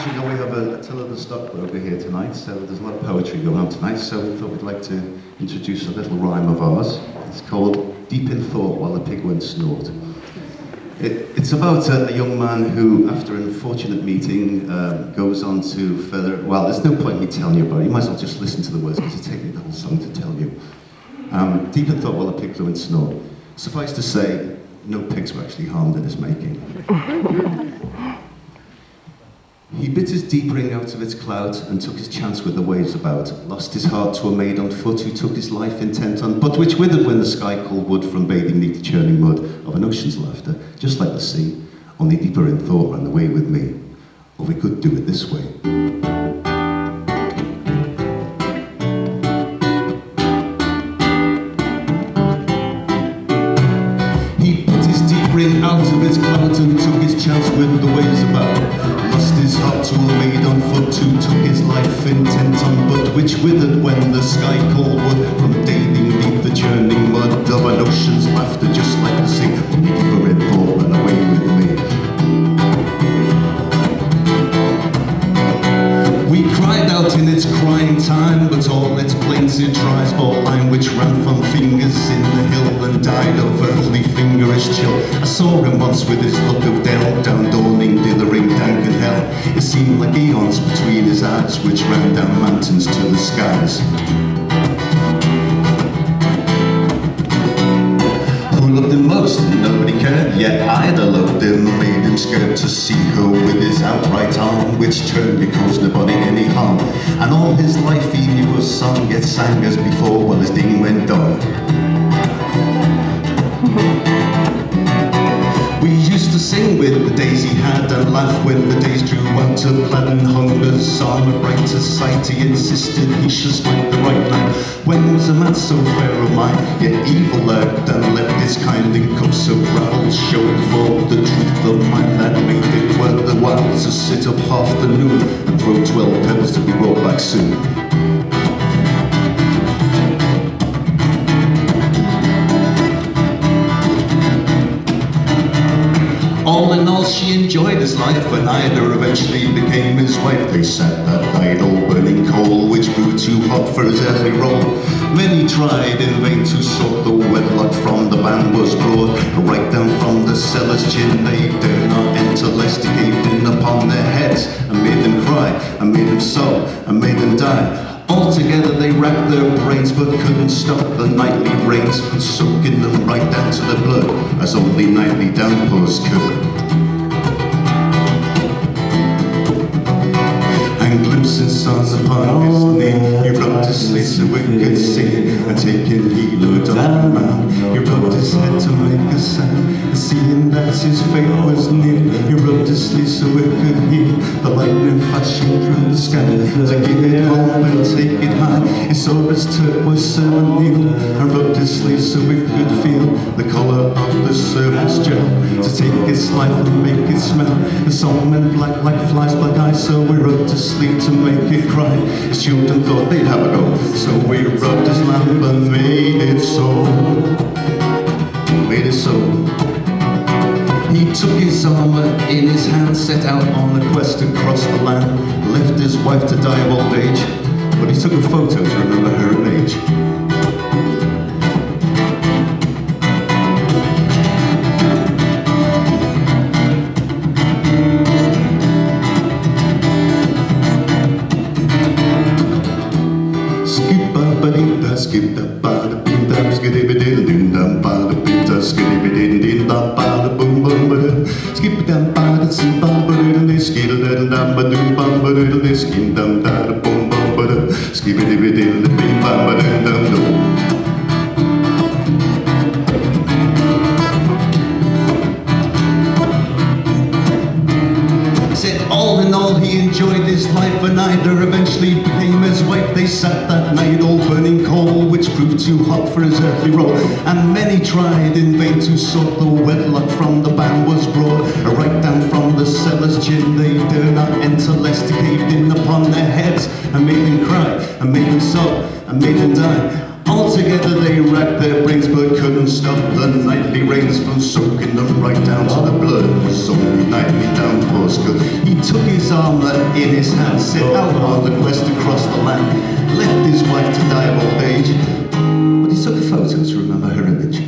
you know, we have a Till of the Stockbroker here tonight, so there's a lot of poetry going on tonight, so we thought we'd like to introduce a little rhyme of ours. It's called Deep in Thought While the Pig Went Snort. It's about a young man who, after an unfortunate meeting, goes on to further... Well, there's no point in me telling you about it. You might as well just listen to the words, because it takes me the whole song to tell you. Deep in thought while the pig went snort. Suffice to say, no pigs were actually harmed in his making. He bit his deep ring out of its clout and took his chance with the waves about. Lost his heart to a maid on foot who took his life intent on, but which withered when the sky called wood from bathing neath the churning mud of an ocean's laughter, just like the sea, only deeper in thought ran away with me. Or we could do it this way. He put his deep ring out of its clout and took his chance with the waves about. Lost his heart to a maid on foot who took his life intent on, but which withered when the sky called wood from bathing neath the churning mud of an ocean's laughter, just like the sea. Only deeper in thought ran away with me. We cried out in its crying time, but all its plaintive cries bore line which ran from fingers in the hill and died of earthly fingerish chill. I saw him once with his look of doubt, down dawning, dithering, dank and hell. It seemed like eons between his eyes, which ran down mountains to the skies. Who loved him most? Nobody cared, yet I'd have loved him. Made him scared to see her with his outright arm, which turned to cause nobody any harm. And all his life he knew a song, yet sang as before while his ding went on. We used to sing with the days he had and laugh when the days drew out of plaid and hunger's arm. A brighter sight he insisted he should strike the right line. When was a man so fair of mind, yet evil lurked and left his kind in cups of gravel, showing for the truth of mind that made it worth the while to sit up half the noon and throw 12 pebbles to be brought back soon. All in all, she enjoyed his life, but neither eventually became his wife. They sat that night all burning coal, which grew too hot for his earthly role. Many tried in vain to sort the wedlock from the band was brought. Right down from the cellar's chin, they dare not enter lest he caved in upon their heads, and made them cry, and made them sob, and made them die. Altogether they racked their brains, but couldn't stop the nightly rains from soaking them right down to the blood, as only nightly downpours could. And glimpsing stars upon his knee, he rubbed his sleeve so we could see, and taking heed of a dark man, he rubbed his head to make a sound, and seeing that his fate was near, he rubbed his sleeve so we could hear the lightning flashing through the sky, to give it hope and take it high. He saw his turquoise servant kneel, and rubbed his sleeve so we could feel the colour of the servant's gel, to take its life and make it smell. The song went black like flies, black eyes, so we rubbed his sleeve to make it cry. His children thought they'd have a go, so we rubbed his lamp and made it so. Made it so. He took his armour in his hand, set out on a quest across the land, left his wife to die of old age, but he took a photo to remember her age. Skip da ba da bim da skiddy ba diddle din dum ba da bim da skiddy ba din din da ba da boom boom ba da skip da ba da sim ba ba diddle din skiddy da da ba dum ba ba diddle din skin dum da da boom boom ba da skip da ba diddle bim ba ba dum dum dum. All in all, he enjoyed his life, and neither eventually became his wife. They sat that night all burning coal, which proved too hot for his earthly role. And many tried in vain to sort the wedlock from the band was brought. Right down from the cellar's chin, they dare not enter lest he caved in upon their heads, and made them cry, and made them sob, and made them die. Altogether they racked their brains, but couldn't stop the nightly rains from soaking them right down to the blood. It was only nightly downpours school. He took his armlet in his hand, set out on the quest across the land, left his wife to die of old age, but he took a photo to remember her image.